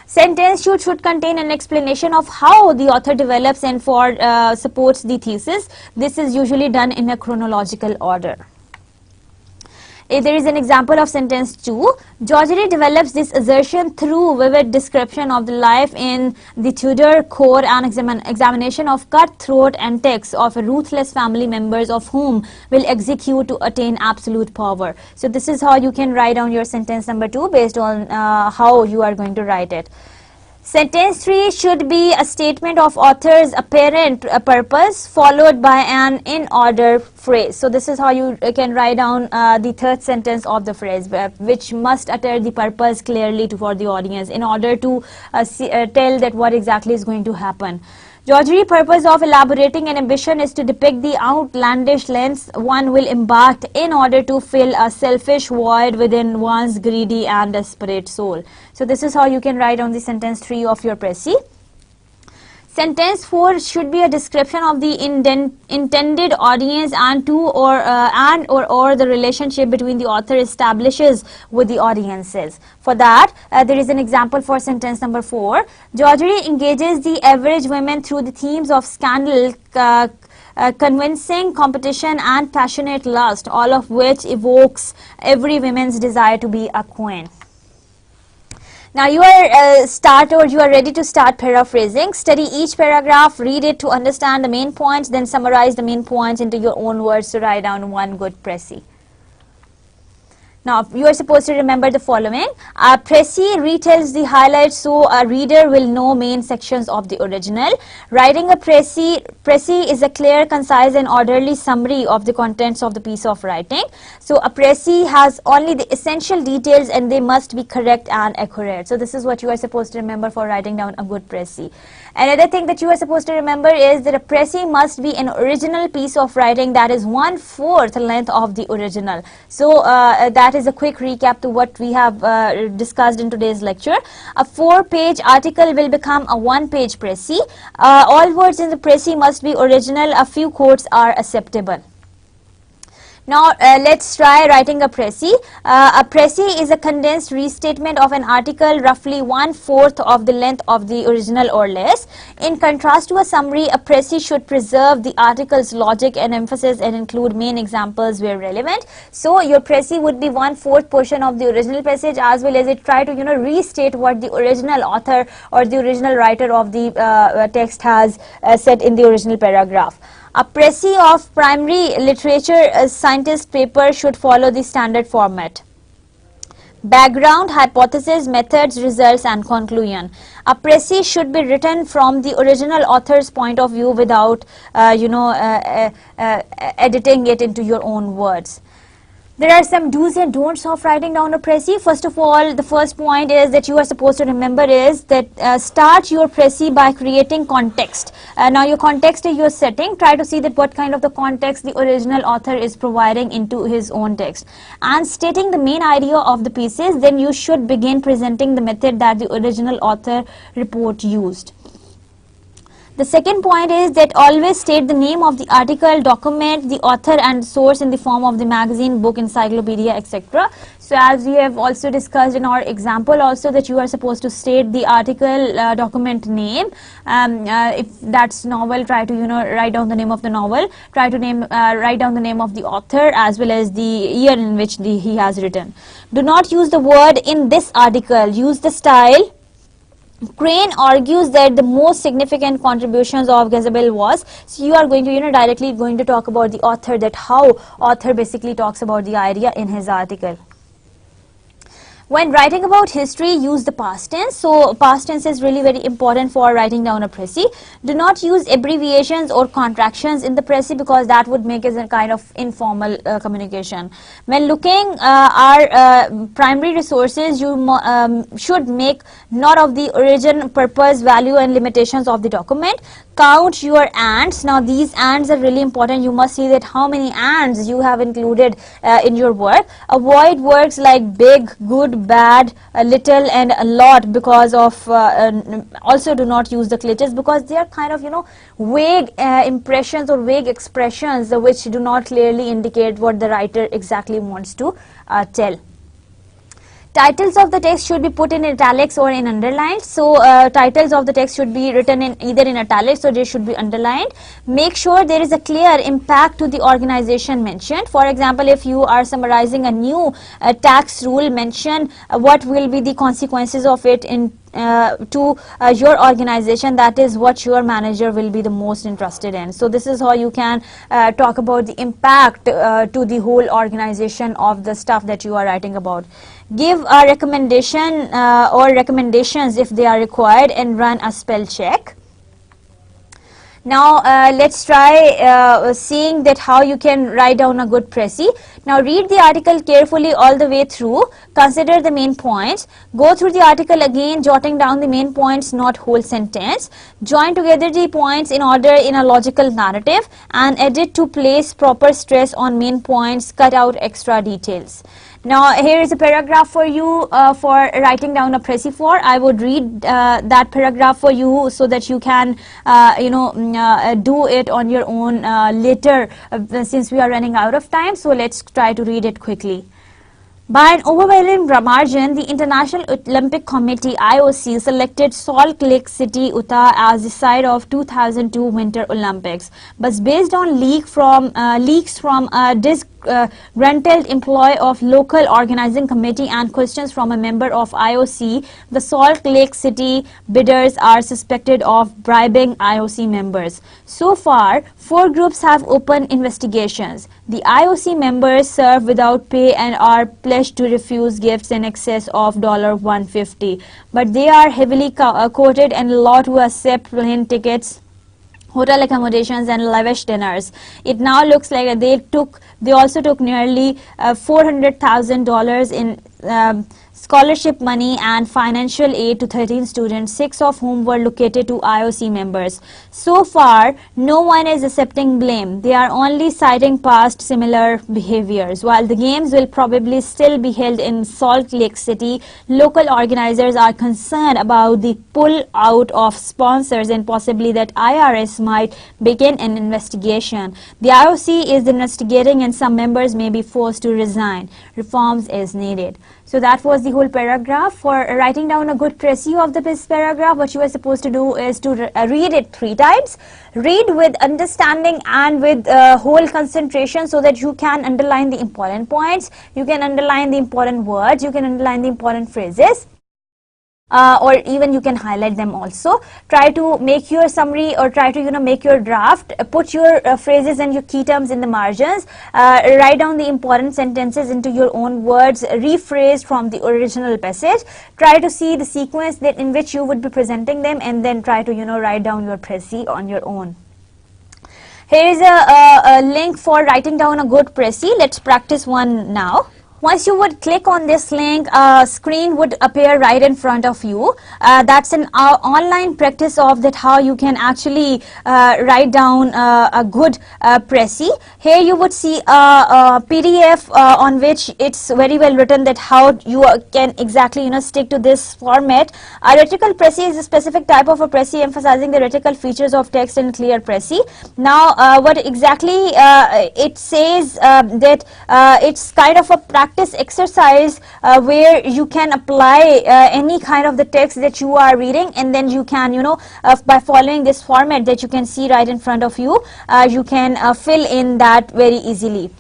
Sentence should contain an explanation of how the author develops and supports the thesis. This is usually done in a chronological order. There is an example of sentence 2. Georgie develops this assertion through vivid description of the life in the Tudor court and examination of cutthroat antics of ruthless family members of whom will execute to attain absolute power. So this is how you can write down your sentence number 2 based on how you are going to write it. Sentence 3 should be a statement of author's apparent purpose followed by an in order phrase. So this is how you can write down the third sentence of the phrase, which must utter the purpose clearly for the audience in order to tell that what exactly is going to happen. George's purpose of elaborating an ambition is to depict the outlandish lengths one will embark in order to fill a selfish void within one's greedy and desperate soul. So this is how you can write down the sentence 3 of your précis. Sentence 4 should be a description of the intended audience and or the relationship between the author establishes with the audiences. For that, there is an example for sentence number 4. Georgie engages the average women through the themes of scandal, convincing competition and passionate lust, all of which evokes every woman's desire to be a queen. Now you are ready to start paraphrasing. Study each paragraph, read it to understand the main points, then summarize the main points into your own words to write down one good précis. Now you are supposed to remember the following. A précis retells the highlights so a reader will know main sections of the original. Writing a précis is a clear, concise and orderly summary of the contents of the piece of writing. So a précis has only the essential details and they must be correct and accurate. So this is what you are supposed to remember for writing down a good précis. Another thing that you are supposed to remember is that a précis must be an original piece of writing that is 1/4 length of the original. So that is a quick recap to what we have discussed in today's lecture. A 4-page article will become a 1-page précis. All words in the précis must be original. A few quotes are acceptable. Now let's try writing a précis. A précis is a condensed restatement of an article roughly 1/4 of the length of the original or less. In contrast to a summary, a précis should preserve the article's logic and emphasis and include main examples where relevant. So your précis would be 1/4 portion of the original passage, as well as it try to restate what the original author or the original writer of the text has said in the original paragraph. A précis of primary literature scientist paper should follow the standard format. Background, hypothesis, methods, results and conclusion. A précis should be written from the original author's point of view without editing it into your own words. There are some do's and don'ts of writing down a précis. First of all, the first point is that you are supposed to remember is that start your précis by creating context. Now your context is your setting. Try to see that what kind of the context the original author is providing into his own text. And stating the main idea of the pieces, then you should begin presenting the method that the original author report used. The second point is that always state the name of the article, document, the author and source in the form of the magazine, book, encyclopedia, etc. So as we have also discussed in our example also, that you are supposed to state the article, document name. If that's novel, try to write down the name of the novel. Try to write down the name of the author as well as the year in which he has written. Do not use the word "in this article." Use the style. Crane argues that the most significant contributions of Jezebel was, so you are going to directly going to talk about the author, that how author basically talks about the idea in his article. When writing about history, use the past tense. So past tense is really very important for writing down a précis. Do not use abbreviations or contractions in the précis, because that would make it a kind of informal communication. When looking our primary resources, you should make note of the origin, purpose, value and limitations of the document. Count your ands. Now these ands are really important. You must see that how many ands you have included in your work. Avoid words like big, good, bad, a little and a lot, because of also do not use the cliches, because they are kind of vague impressions or vague expressions which do not clearly indicate what the writer exactly wants to tell. Titles of the text should be put in italics or in underlined. So titles of the text should be written in either in italics or they should be underlined. Make sure there is a clear impact to the organization mentioned. For example, if you are summarizing a new tax rule, mention what will be the consequences of it in to your organization. That is what your manager will be the most interested in. So this is how you can talk about the impact to the whole organization of the stuff that you are writing about. Give a recommendation or recommendations if they are required, and run a spell check. Now let's try seeing that how you can write down a good précis. Now read the article carefully all the way through. Consider the main points. Go through the article again, jotting down the main points, not whole sentence. Join together the points in order in a logical narrative, and edit to place proper stress on main points. Cut out extra details. Now here is a paragraph for you for writing down a précis for. I would read that paragraph for you so that you can do it on your own later, since we are running out of time. So let's try to read it quickly. By an overwhelming margin, the International Olympic Committee (IOC) selected Salt Lake City, Utah as the site of 2002 Winter Olympics. But based on leaks from a disgruntled employee of local organizing committee and questions from a member of IOC, the Salt Lake City bidders are suspected of bribing IOC members. So far, 4 groups have opened investigations. The IOC members serve without pay and are pledged to refuse gifts in excess of $150, but they are heavily quoted and allowed to accept plane tickets, hotel accommodations and lavish dinners. It now looks like they also took nearly $400,000 in scholarship money and financial aid to 13 students, 6 of whom were located to IOC members. So far, no one is accepting blame. They are only citing past similar behaviors. While the games will probably still be held in Salt Lake City, local organizers are concerned about the pull out of sponsors and possibly that IRS might begin an investigation. The IOC is investigating and some members may be forced to resign. Reforms is needed. So that was the whole paragraph. For writing down a good précis of this paragraph, what you are supposed to do is to read it 3 times. Read with understanding and with whole concentration, so that you can underline the important points, you can underline the important words, you can underline the important phrases. Or even you can highlight them also. Try to make your summary, or try to make your draft. Put your phrases and your key terms in the margins. Write down the important sentences into your own words, rephrased from the original passage. Try to see the sequence that in which you would be presenting them, and then try to write down your précis on your own. Here is a link for writing down a good précis. Let's practice one now. Once you would click on this link, a screen would appear right in front of you. That's an online practice of that how you can actually write down a good Prezi. Here you would see a PDF on which it's very well written that how you can exactly stick to this format. A rhetorical Prezi is a specific type of a Prezi emphasizing the rhetorical features of text in clear Prezi. Now what exactly it says that it's kind of a practice exercise where you can apply any kind of the text that you are reading, and then you can by following this format that you can see right in front of you, you can fill in that very easily.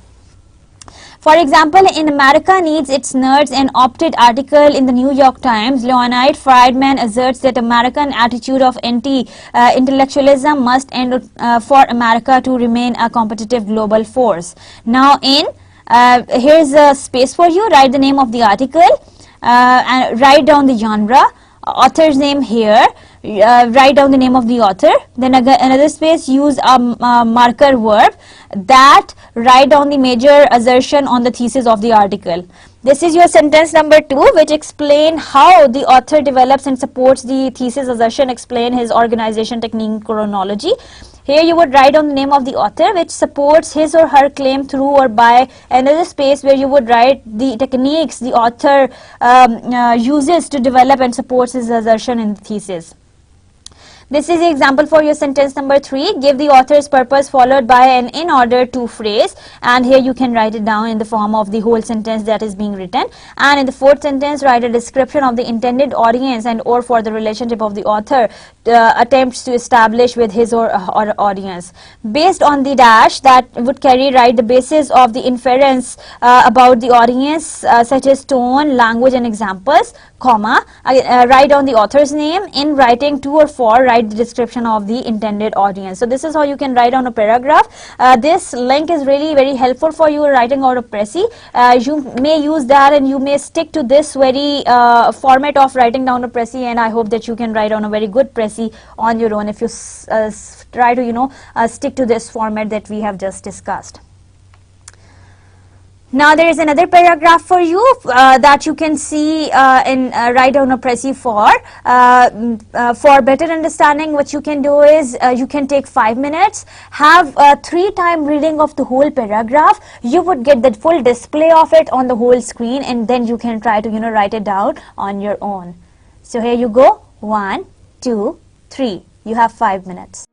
For example, in America Needs Its Nerds, an opted article in the New York Times, Leonid Friedman asserts that American attitude of anti-intellectualism must end for America to remain a competitive global force. Now, here's a space for you. Write the name of the article and write down the genre, author's name here. Write down the name of the author, then another space, use a marker verb, that write down the major assertion on the thesis of the article. This is your sentence number 2, which explain how the author develops and supports the thesis assertion, explain his organization technique chronology. Here you would write down the name of the author which supports his or her claim through or by, another space where you would write the techniques the author uses to develop and supports his assertion in the thesis. This is the example for your sentence number 3. Give the author's purpose followed by an in order to phrase, and here you can write it down in the form of the whole sentence that is being written. And in the fourth sentence, write a description of the intended audience and or for the relationship of the author attempts to establish with his or audience. Based on the dash that would carry, write the basis of the inference about the audience such as tone, language and examples, comma, write down the author's name. In writing 2 or 4, write the description of the intended audience. So this is how you can write down a paragraph. This link is really very helpful for you writing out a Prezi. You may use that and you may stick to this very format of writing down a Prezi, and I hope that you can write down a very good Prezi on your own if you try to stick to this format that we have just discussed. Now there is another paragraph for you that you can see and write down a Prezi for. For better understanding, what you can do is you can take 5 minutes, have a 3-time reading of the whole paragraph. You would get the full display of it on the whole screen, and then you can try to write it down on your own. So here you go. 1, 2, 3. You have 5 minutes.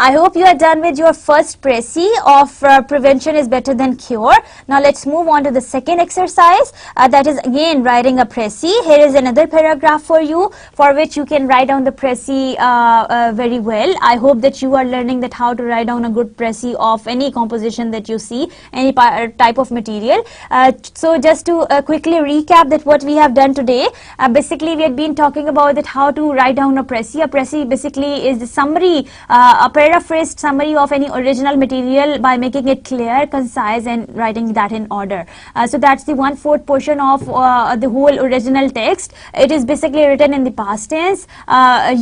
I hope you are done with your first précis of prevention is better than cure. Now let's move on to the second exercise, that is again writing a précis. Here is another paragraph for you, for which you can write down the précis very well. I hope that you are learning that how to write down a good précis of any composition that you see, any type of material. So just to quickly recap that what we have done today, basically we had been talking about that how to write down a précis. A précis basically is the summary, a paraphrased summary of any original material by making it clear, concise, and writing that in order. So that's the 1/4 portion of the whole original text. It is basically written in the past tense.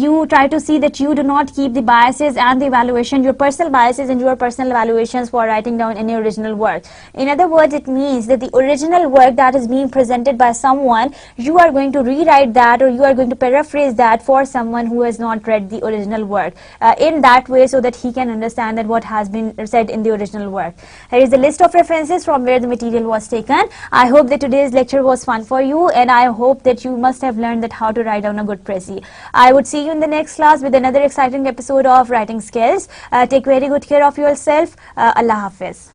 You try to see that you do not keep the biases and the evaluation, your personal biases and your personal evaluations for writing down any original work. In other words, it means that the original work that is being presented by someone, you are going to rewrite that, or you are going to paraphrase that for someone who has not read the original work in that way, so that he can understand that what has been said in the original work. Here is a list of references from where the material was taken. I hope that today's lecture was fun for you, and I hope that you must have learned that how to write down a good précis. I would see you in the next class with another exciting episode of writing skills. Take very good care of yourself. Allah Hafiz.